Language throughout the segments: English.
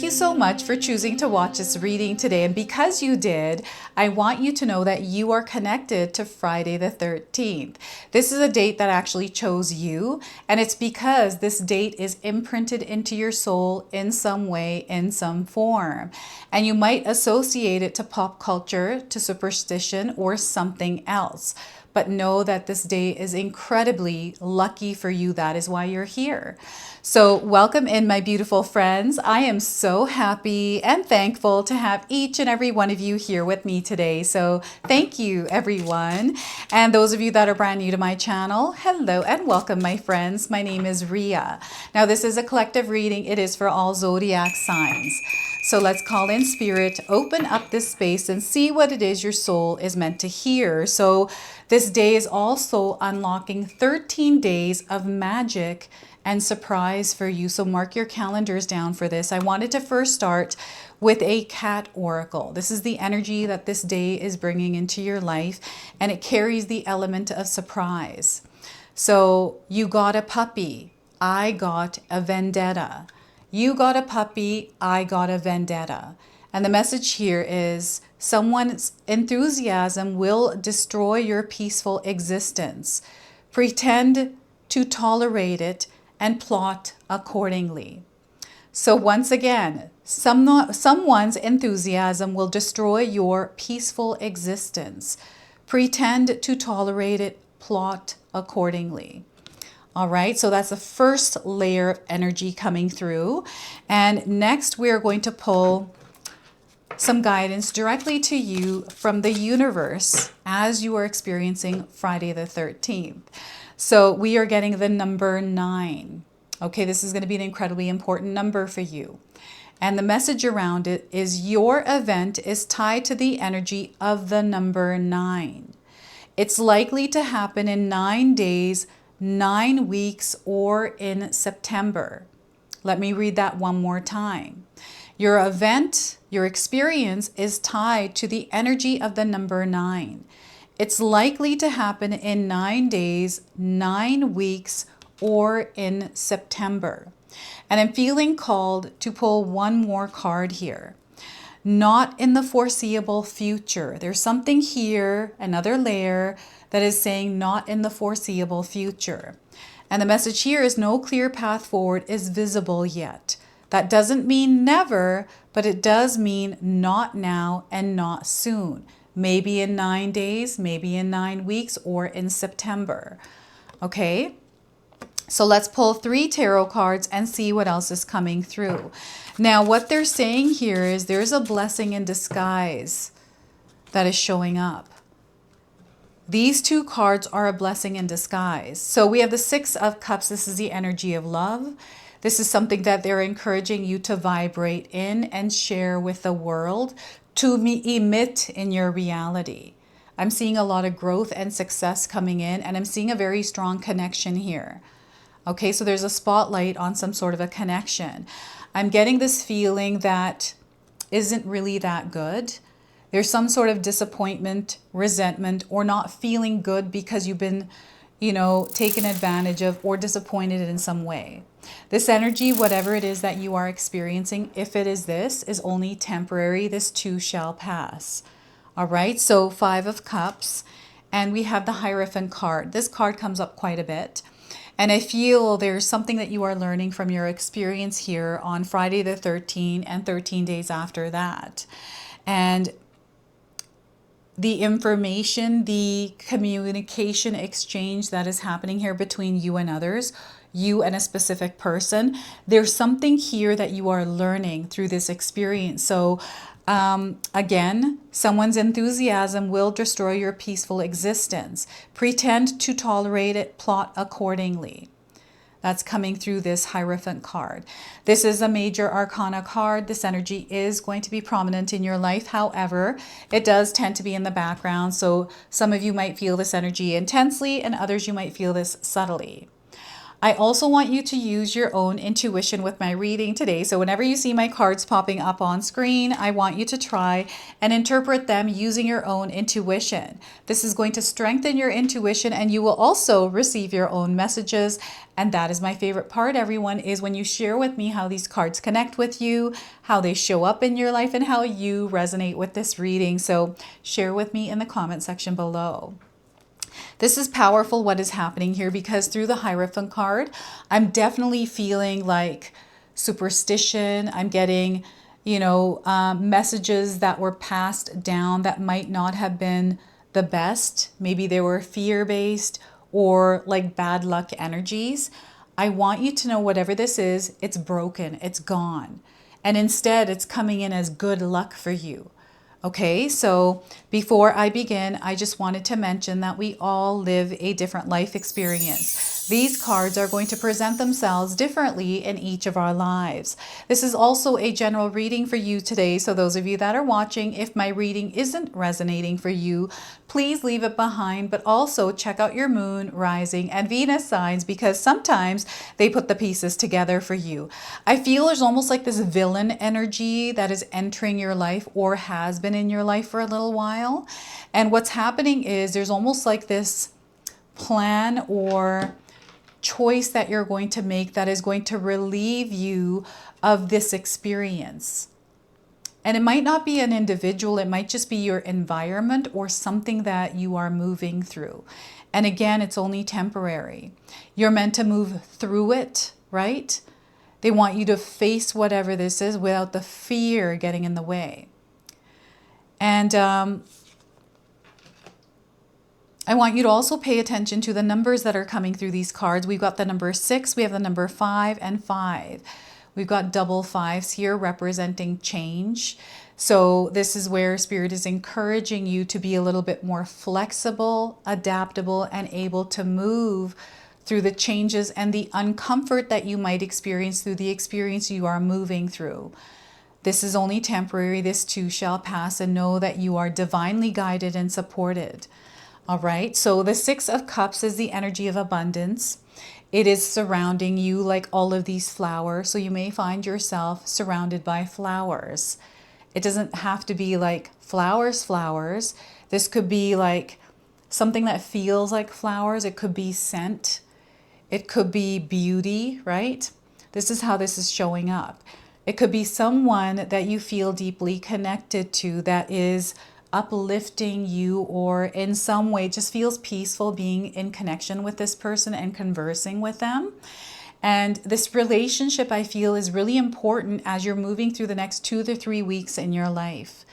Thank you so much for choosing to watch this reading today. And because you did, I want you to know that you are connected to Friday the 13th. This is a date that actually chose you, and it's because this date is imprinted into your soul in some way, in some form. And you might associate it to pop culture, to superstition, or something else. But know that this day is incredibly lucky for you. That is why you're here. So welcome in, my beautiful friends. I am so happy and thankful to have each and every one of you here with me today. So thank you, everyone. And those of you that are brand new to my channel, hello and welcome, my friends. My name is Ria. Now, this is a collective reading. It is for all zodiac signs. So let's call in spirit, open up this space and see what it is your soul is meant to hear. So this day is also unlocking 13 days of magic and surprise for you. So mark your calendars down for this. I wanted to first start with a cat oracle. This is the energy that this day is bringing into your life, and it carries the element of surprise. So you got a puppy. I got a vendetta. You got a puppy, I got a vendetta. And the message here is someone's enthusiasm will destroy your peaceful existence. Pretend to tolerate it and plot accordingly. So once again, someone's enthusiasm will destroy your peaceful existence. Pretend to tolerate it, plot accordingly. All right, so that's the first layer of energy coming through. And next, we are going to pull some guidance directly to you from the universe as you are experiencing Friday the 13th. So we are getting the number 9. Okay, this is going to be an incredibly important number for you. And the message around it is your event is tied to the energy of the number 9. It's likely to happen in 9 days, 9 weeks, or in September. Let me read that one more time. Your event, your experience is tied to the energy of the number 9. It's likely to happen in 9 days, 9 weeks, or in September. And I'm feeling called to pull one more card here. Not in the foreseeable future. There's something here, another layer, that is saying not in the foreseeable future. And the message here is no clear path forward is visible yet. That doesn't mean never, but it does mean not now and not soon. Maybe in 9 days, maybe in 9 weeks, or in September. Okay? So let's pull 3 tarot cards and see what else is coming through. Now, what they're saying here is there's a blessing in disguise that is showing up. These 2 cards are a blessing in disguise. So we have the 6 of Cups. This is the energy of love. This is something that they're encouraging you to vibrate in and share with the world, to emit in your reality. I'm seeing a lot of growth and success coming in, and I'm seeing a very strong connection here. Okay, so there's a spotlight on some sort of a connection. I'm getting this feeling that isn't really that good. There's some sort of disappointment, resentment, or not feeling good because you've been, taken advantage of or disappointed in some way. This energy, whatever it is that you are experiencing, if it is this, is only temporary. This too shall pass. All right, so 5 of Cups, and we have the Hierophant card. This card comes up quite a bit. And I feel there's something that you are learning from your experience here on Friday the 13th and 13 days after that. And the information, the communication exchange that is happening here between you and others, you and a specific person, there's something here that you are learning through this experience. So again, someone's enthusiasm will destroy your peaceful existence. Pretend to tolerate it, plot accordingly. That's coming through this Hierophant card. This is a major arcana card. This energy is going to be prominent in your life. However, it does tend to be in the background. So some of you might feel this energy intensely and others you might feel this subtly. I also want you to use your own intuition with my reading today. So whenever you see my cards popping up on screen, I want you to try and interpret them using your own intuition. This is going to strengthen your intuition, and you will also receive your own messages. And that is my favorite part, everyone, is when you share with me how these cards connect with you, how they show up in your life, and how you resonate with this reading. So share with me in the comment section below. This is powerful what is happening here, because through the Hierophant card, I'm definitely feeling like superstition. I'm getting, messages that were passed down that might not have been the best. Maybe they were fear-based or like bad luck energies. I want you to know whatever this is, it's broken, it's gone. And instead, it's coming in as good luck for you. Okay, so before I begin, I just wanted to mention that we all live a different life experience. These cards are going to present themselves differently in each of our lives. This is also a general reading for you today. So those of you that are watching, if my reading isn't resonating for you, please leave it behind, but also check out your moon, rising, and Venus signs, because sometimes they put the pieces together for you. I feel there's almost like this villain energy that is entering your life or has been in your life for a little while. And what's happening is there's almost like this plan or choice that you're going to make that is going to relieve you of this experience. And it might not be an individual, it might just be your environment or something that you are moving through. And again, it's only temporary. You're meant to move through it, right? They want you to face whatever this is without the fear getting in the way. And I want you to also pay attention to the numbers that are coming through these cards. We've got the number 6, we have the number 5 and 5. We've got double 5s here representing change. So this is where Spirit is encouraging you to be a little bit more flexible, adaptable, and able to move through the changes and the uncomfort that you might experience through the experience you are moving through. This is only temporary. This too shall pass, and know that you are divinely guided and supported. All right, so the 6 of Cups is the energy of abundance. It is surrounding you like all of these flowers. So you may find yourself surrounded by flowers. It doesn't have to be like flowers. This could be like something that feels like flowers. It could be scent. It could be beauty, right? This is how this is showing up. It could be someone that you feel deeply connected to that is uplifting you, or in some way just feels peaceful being in connection with this person and conversing with them. And this relationship, I feel, is really important as you're moving through the next 2 to 3 weeks in your life.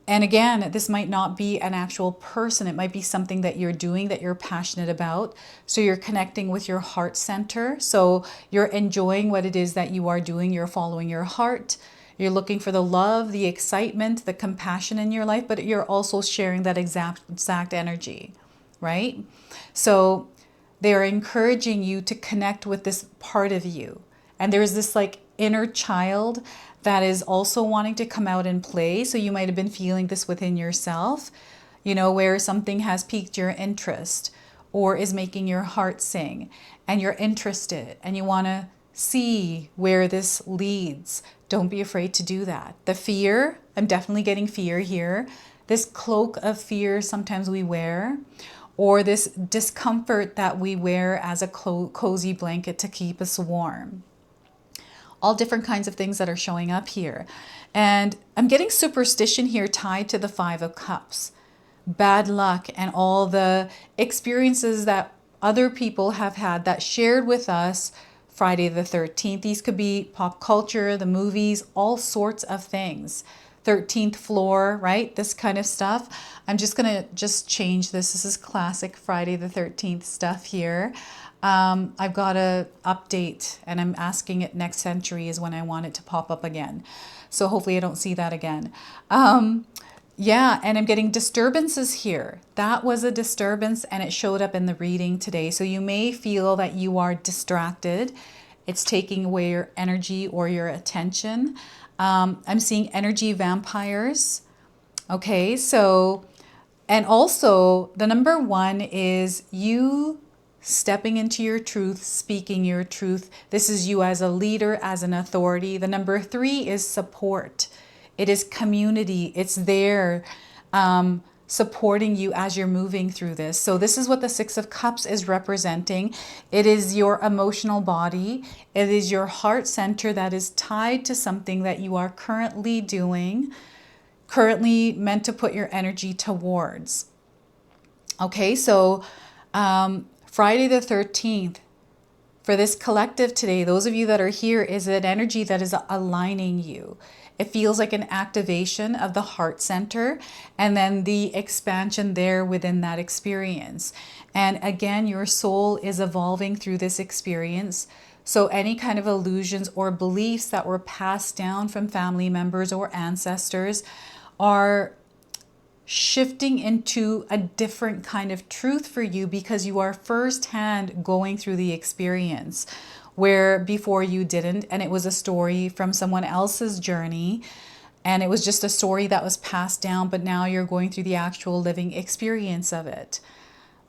And again, this might not be an actual person. It might be something that you're doing that you're passionate about. So you're connecting with your heart center. So you're enjoying what it is that you are doing. You're following your heart. You're looking for the love, the excitement, the compassion in your life, but you're also sharing that exact energy, right? So they are encouraging you to connect with this part of you. And there's this like inner child that is also wanting to come out and play. So you might have been feeling this within yourself, where something has piqued your interest or is making your heart sing, and you're interested and you want to see where this leads. Don't be afraid to do that. The fear, I'm definitely getting fear here. This cloak of fear sometimes we wear, or this discomfort that we wear as a cozy blanket to keep us warm. All different kinds of things that are showing up here. And I'm getting superstition here tied to the 5 of Cups. Bad luck and all the experiences that other people have had that shared with us Friday the 13th. These could be pop culture, the movies, all sorts of things. 13th floor, right? This kind of stuff. I'm just going to change this. This is classic Friday the 13th stuff here. I've got to update, and I'm asking it next century is when I want it to pop up again. So hopefully I don't see that again. Yeah, and I'm getting disturbances here. That was a disturbance, and it showed up in the reading today. So you may feel that you are distracted. It's taking away your energy or your attention. I'm seeing energy vampires. Okay, so, and also the number 1 is you stepping into your truth, speaking your truth. This is you as a leader, as an authority. The number 3 is support. It is community. It's there supporting you as you're moving through this. So this is what the 6 of Cups is representing. It is your emotional body. It is your heart center that is tied to something that you are currently doing, currently meant to put your energy towards. Okay, so Friday the 13th, for this collective today, those of you that are here, is an energy that is aligning you. It feels like an activation of the heart center and then the expansion there within that experience. And again, your soul is evolving through this experience. So any kind of illusions or beliefs that were passed down from family members or ancestors are shifting into a different kind of truth for you because you are firsthand going through the experience where before you didn't, and it was a story from someone else's journey and it was just a story that was passed down, but now you're going through the actual living experience of it.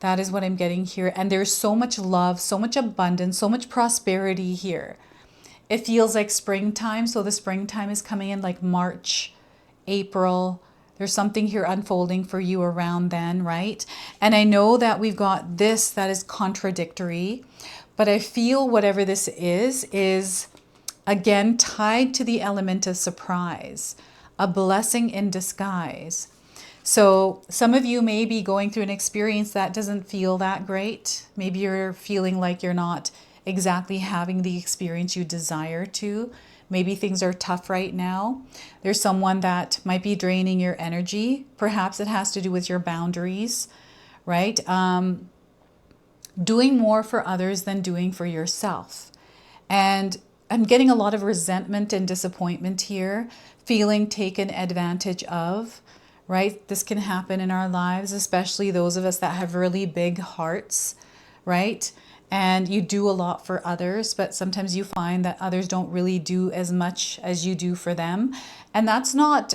That is what I'm getting here. And there's so much love, so much abundance, so much prosperity here. It feels like springtime. So the springtime is coming in like March, April. There's something here unfolding for you around then, right? And I know that we've got this that is contradictory, but I feel whatever this is again tied to the element of surprise, a blessing in disguise. So some of you may be going through an experience that doesn't feel that great. Maybe you're feeling like you're not exactly having the experience you desire to. Maybe things are tough right now. There's someone that might be draining your energy. Perhaps it has to do with your boundaries, right? Doing more for others than doing for yourself. And I'm getting a lot of resentment and disappointment here, feeling taken advantage of, right? This can happen in our lives, especially those of us that have really big hearts, right? And you do a lot for others, but sometimes you find that others don't really do as much as you do for them. And that's not,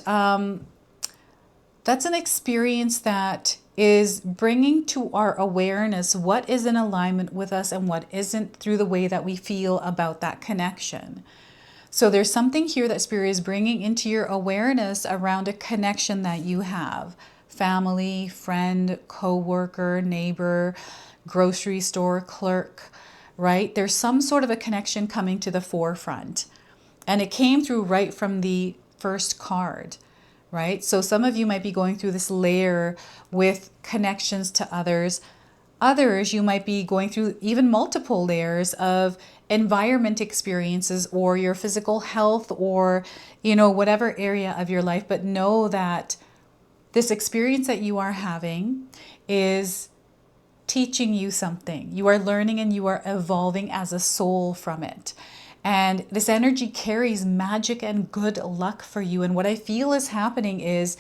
that's an experience that is bringing to our awareness what is in alignment with us and what isn't through the way that we feel about that connection. So there's something here that Spirit is bringing into your awareness around a connection that you have. Family, friend, co-worker, neighbor, grocery store clerk, right? There's some sort of a connection coming to the forefront. And it came through right from the first card, right? So some of you might be going through this layer with connections to others. Others, you might be going through even multiple layers of environment experiences or your physical health or, you know, whatever area of your life. But know that this experience that you are having is teaching you something. You are learning and you are evolving as a soul from it. And this energy carries magic and good luck for you. And what I feel is happening is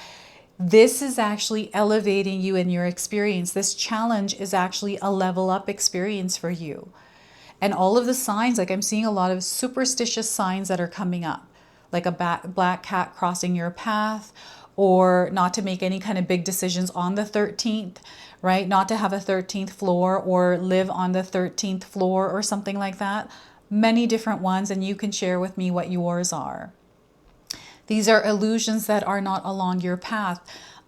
this is actually elevating you in your experience. This challenge is actually a level up experience for you. And all of the signs, like I'm seeing a lot of superstitious signs that are coming up, like a black cat crossing your path, or not to make any kind of big decisions on the 13th, right? Not to have a 13th floor or live on the 13th floor or something like that. Many different ones, and you can share with me what yours are. These are illusions that are not along your path.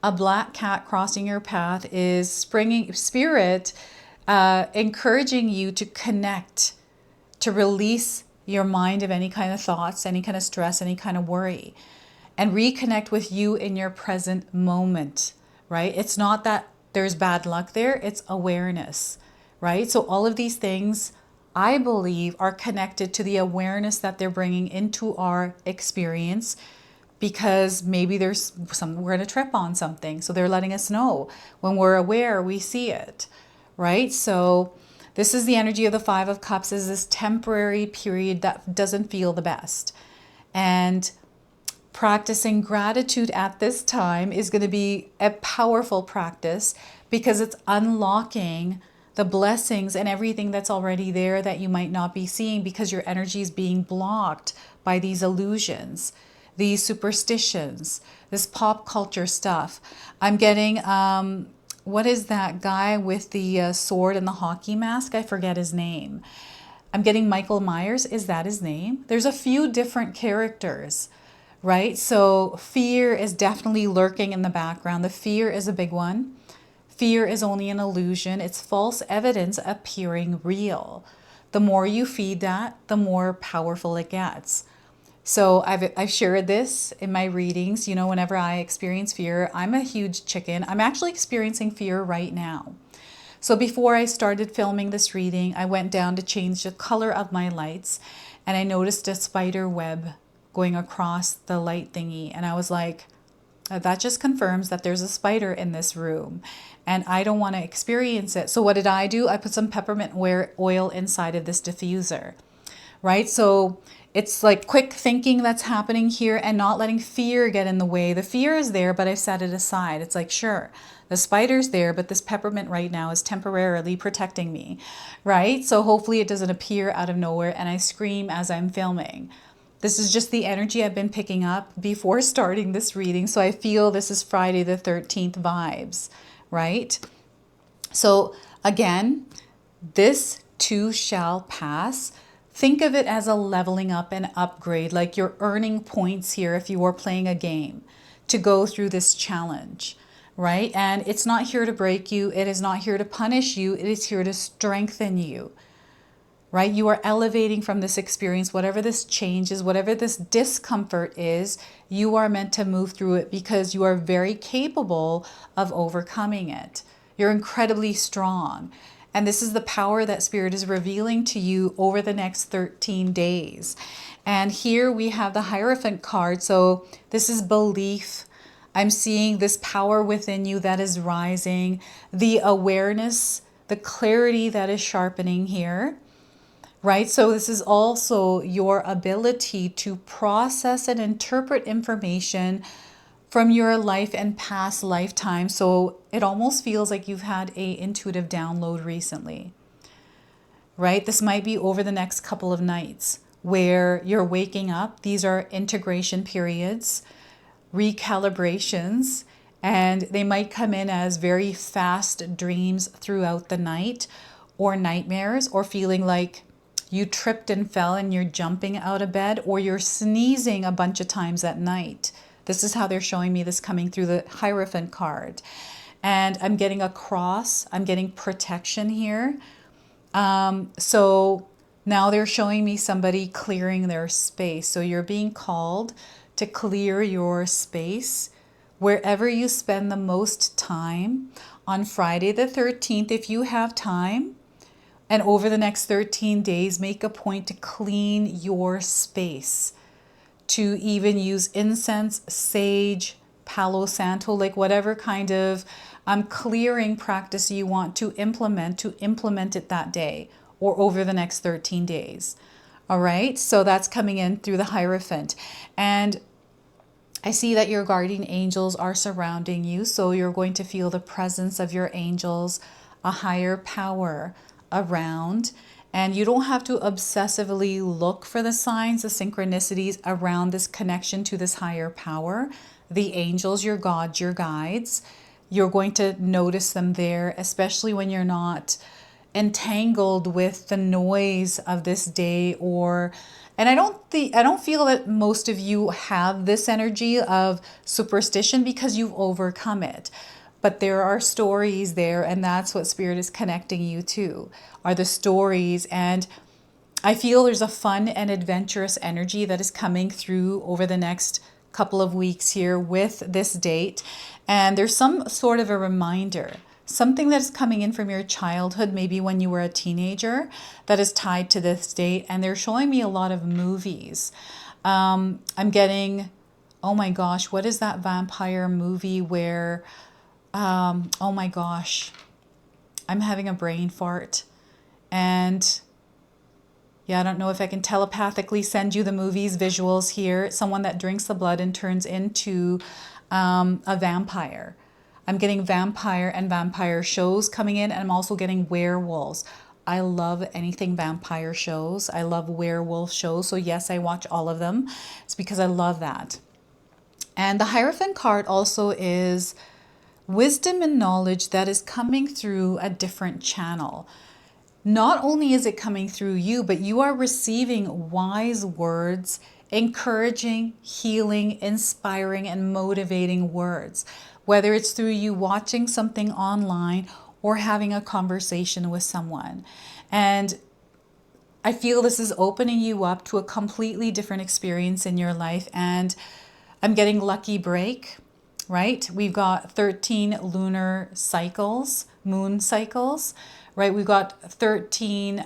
A black cat crossing your path is Spirit encouraging you to connect, to release your mind of any kind of thoughts, any kind of stress, any kind of worry, and reconnect with you in your present moment, right? It's not that there's bad luck there, it's awareness, right? So all of these things, I believe, are connected to the awareness that they're bringing into our experience, because maybe there's we're going to trip on something. So they're letting us know. When we're aware, we see it, right? So this is the energy of the 5 of Cups, is this temporary period that doesn't feel the best. And practicing gratitude at this time is going to be a powerful practice, because it's unlocking the blessings and everything that's already there that you might not be seeing because your energy is being blocked by these illusions, these superstitions, this pop culture stuff. I'm getting what is that guy with the sword and the hockey mask? I forget his name. I'm getting Michael Myers. Is that his name? There's a few different characters, right? So fear is definitely lurking in the background. The fear is a big one. Fear is only an illusion. It's false evidence appearing real. The more you feed that, the more powerful it gets. So I've shared this in my readings. You know, whenever I experience fear, I'm a huge chicken. I'm actually experiencing fear right now. So before I started filming this reading, I went down to change the color of my lights, and I noticed a spider web going across the light thingy. And I was like, that just confirms that there's a spider in this room and I don't want to experience it. So what did I do? I put some peppermint oil inside of this diffuser, right? So it's like quick thinking that's happening here and not letting fear get in the way. The fear is there, but I set it aside. It's like, sure, the spider's there, but this peppermint right now is temporarily protecting me, right? So hopefully it doesn't appear out of nowhere and I scream as I'm filming. This is just the energy I've been picking up before starting this reading. So I feel this is Friday the 13th vibes, right? So again, this too shall pass. Think of it as a leveling up and upgrade, like you're earning points here if you are playing a game to go through this challenge, right? And it's not here to break you. It is not here to punish you. It is here to strengthen you, right? You are elevating from this experience, whatever this change is, whatever this discomfort is, you are meant to move through it because you are very capable of overcoming it. You're incredibly strong. And this is the power that Spirit is revealing to you over the next 13 days. And here we have the Hierophant card. So this is belief. I'm seeing this power within you that is rising, the awareness, the clarity that is sharpening here, right? So this is also your ability to process and interpret information from your life and past lifetime. So it almost feels like you've had a intuitive download recently, right? This might be over the next couple of nights where you're waking up. These are integration periods, recalibrations, and they might come in as very fast dreams throughout the night or nightmares or feeling like you tripped and fell and you're jumping out of bed or you're sneezing a bunch of times at night. This is how they're showing me this coming through the Hierophant card. And I'm getting a cross. I'm getting protection here. So now they're showing me somebody clearing their space. So you're being called to clear your space wherever you spend the most time on Friday the 13th, if you have time. And over the next 13 days, make a point to clean your space, to even use incense, sage, Palo Santo, like whatever kind of clearing practice you want to implement it that day or over the next 13 days. All right, so that's coming in through the Hierophant. And I see that your guardian angels are surrounding you, so you're going to feel the presence of your angels, a higher power around. And you don't have to obsessively look for the signs, the synchronicities around this connection to this higher power. The angels, your gods, your guides, you're going to notice them there, especially when you're not entangled with the noise of this day. And I don't feel that most of you have this energy of superstition because you've overcome it. But there are stories there, and that's what Spirit is connecting you to, are the stories. And I feel there's a fun and adventurous energy that is coming through over the next couple of weeks here with this date. And there's some sort of a reminder, something that is coming in from your childhood, maybe when you were a teenager, that is tied to this date. And they're showing me a lot of movies. I'm getting, oh my gosh, what is that vampire movie where... oh my gosh, I'm having a brain fart. And yeah, I don't know if I can telepathically send you the movie's visuals here. Someone that drinks the blood and turns into a vampire. I'm getting vampire and vampire shows coming in, and I'm also getting werewolves. I love anything vampire shows. I love werewolf shows. So yes, I watch all of them. It's because I love that. And the Hierophant card also is wisdom and knowledge that is coming through a different channel. Not only is it coming through you, but you are receiving wise words, encouraging, healing, inspiring, and motivating words, whether it's through you watching something online or having a conversation with someone. And I feel this is opening you up to a completely different experience in your life. And I'm getting lucky break, right? We've got 13 lunar cycles, moon cycles, right? We've got 13.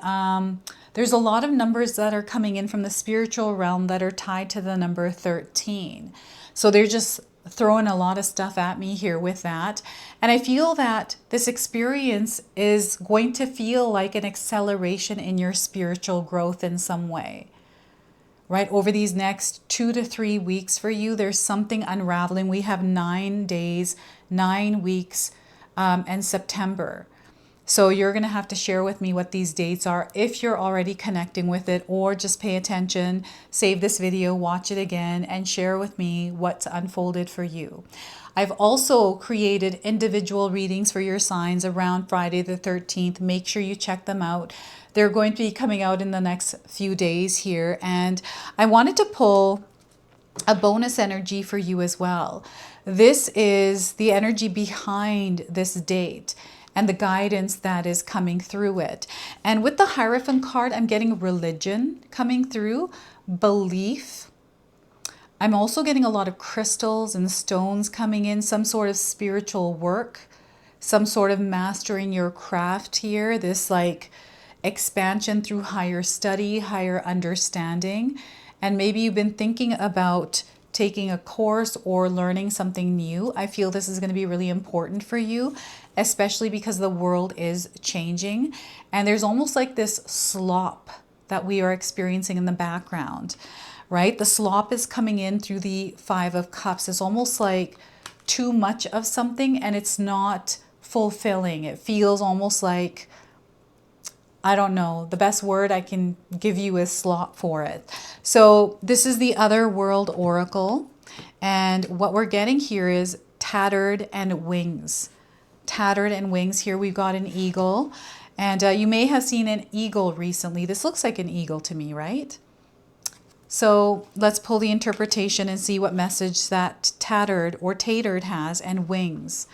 There's a lot of numbers that are coming in from the spiritual realm that are tied to the number 13. So they're just throwing a lot of stuff at me here with that. And I feel that this experience is going to feel like an acceleration in your spiritual growth in some way. Right? Over these next 2 to 3 weeks for you, there's something unraveling. We have 9 days, 9 weeks, and September. So you're going to have to share with me what these dates are if you're already connecting with it, or just pay attention, save this video, watch it again, and share with me what's unfolded for you. I've also created individual readings for your signs around Friday the 13th. Make sure you check them out. They're going to be coming out in the next few days here. And I wanted to pull a bonus energy for you as well. This is the energy behind this date and the guidance that is coming through it. And with the Hierophant card, I'm getting religion coming through, belief. I'm also getting a lot of crystals and stones coming in, some sort of spiritual work, some sort of mastering your craft here, this like expansion through higher study, higher understanding. And maybe you've been thinking about taking a course or learning something new. I feel this is going to be really important for you, especially because the world is changing. And there's almost like this slop that we are experiencing in the background, right? The slop is coming in through the Five of Cups. It's almost like too much of something and it's not fulfilling. It feels almost like, I don't know, the best word I can give you is slop for it. So this is the Other World Oracle. And what we're getting here is tattered and wings. Tattered and wings. Here we've got an eagle. And you may have seen an eagle recently. This looks like an eagle to me, right? So let's pull the interpretation and see what message that tattered or tatered has, and wings.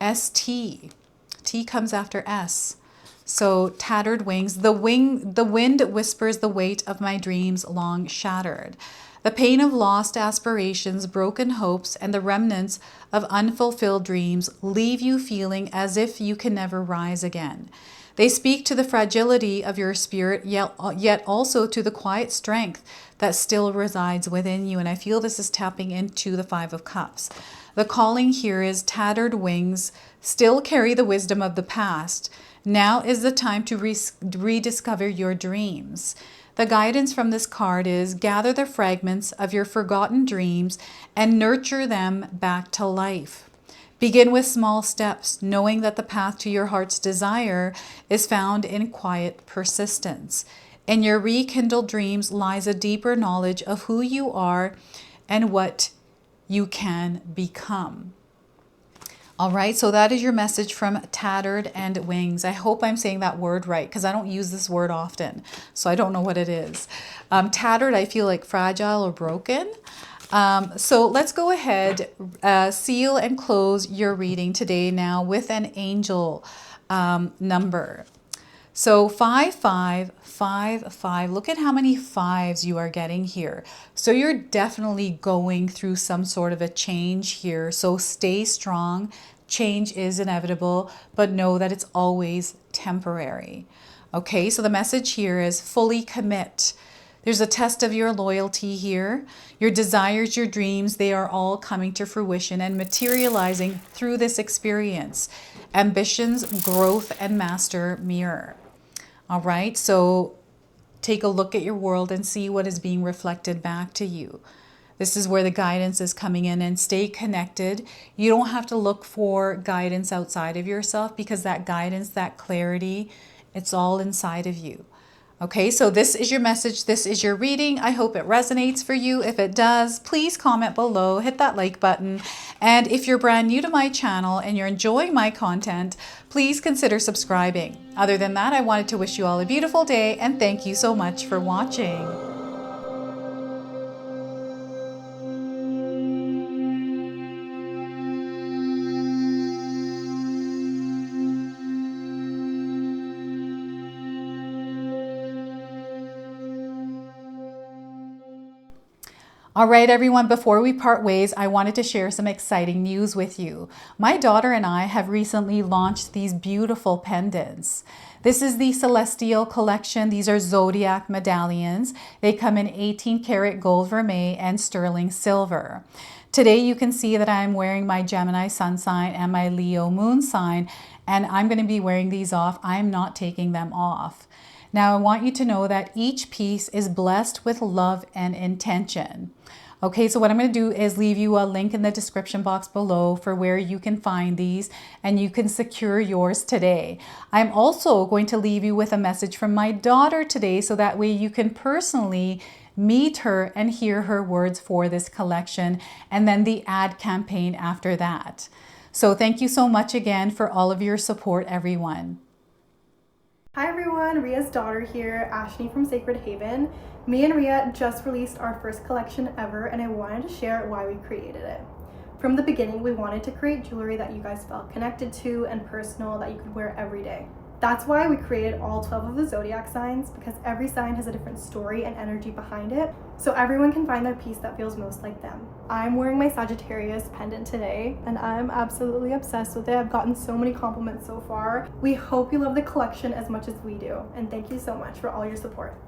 ST. T comes after S. So tattered wings. The wind whispers the weight of my dreams long shattered. The pain of lost aspirations, broken hopes, and the remnants of unfulfilled dreams leave you feeling as if you can never rise again. They speak to the fragility of your spirit, yet also to the quiet strength that still resides within you. And I feel this is tapping into the Five of Cups. The calling here is tattered wings still carry the wisdom of the past. Now is the time to rediscover your dreams. The guidance from this card is gather the fragments of your forgotten dreams and nurture them back to life. Begin with small steps, knowing that the path to your heart's desire is found in quiet persistence. In your rekindled dreams lies a deeper knowledge of who you are and what you can become. All right, so that is your message from Tattered and Wings. I hope I'm saying that word right because I don't use this word often, so I don't know what it is. Tattered, I feel like fragile or broken. So let's go ahead, seal and close your reading today now with an angel number. So 5555, look at how many fives you are getting here. So you're definitely going through some sort of a change here. So stay strong. Change is inevitable, but know that it's always temporary. Okay, so the message here is fully commit. There's a test of your loyalty here. Your desires, your dreams, they are all coming to fruition and materializing through this experience. Ambitions, growth, and master mirror. All right, so take a look at your world and see what is being reflected back to you. This is where the guidance is coming in, and stay connected. You don't have to look for guidance outside of yourself because that guidance, that clarity, it's all inside of you. Okay, so this is your message. This is your reading. I hope it resonates for you. If it does, please comment below, hit that like button. And if you're brand new to my channel and you're enjoying my content, please consider subscribing. Other than that, I wanted to wish you all a beautiful day and thank you so much for watching. All right, everyone, before we part ways, I wanted to share some exciting news with you. My daughter and I have recently launched these beautiful pendants. This is the Celestial Collection. These are zodiac medallions. They come in 18 karat gold vermeil and sterling silver. Today, you can see that I'm wearing my Gemini sun sign and my Leo moon sign, and I'm going to be wearing these off. I'm not taking them off. Now, I want you to know that each piece is blessed with love and intention. Okay, so what I'm going to do is leave you a link in the description box below for where you can find these and you can secure yours today. I'm also going to leave you with a message from my daughter today so that way you can personally meet her and hear her words for this collection and then the ad campaign after that. So thank you so much again for all of your support, everyone. Hi everyone, Ria's daughter here, Ashley from Sacred Haven. Me and Ria just released our first collection ever and I wanted to share why we created it. From the beginning, we wanted to create jewelry that you guys felt connected to and personal that you could wear every day. That's why we created all 12 of the zodiac signs, because every sign has a different story and energy behind it, so everyone can find their piece that feels most like them. I'm wearing my Sagittarius pendant today, and I'm absolutely obsessed with it. I've gotten so many compliments so far. We hope you love the collection as much as we do, and thank you so much for all your support.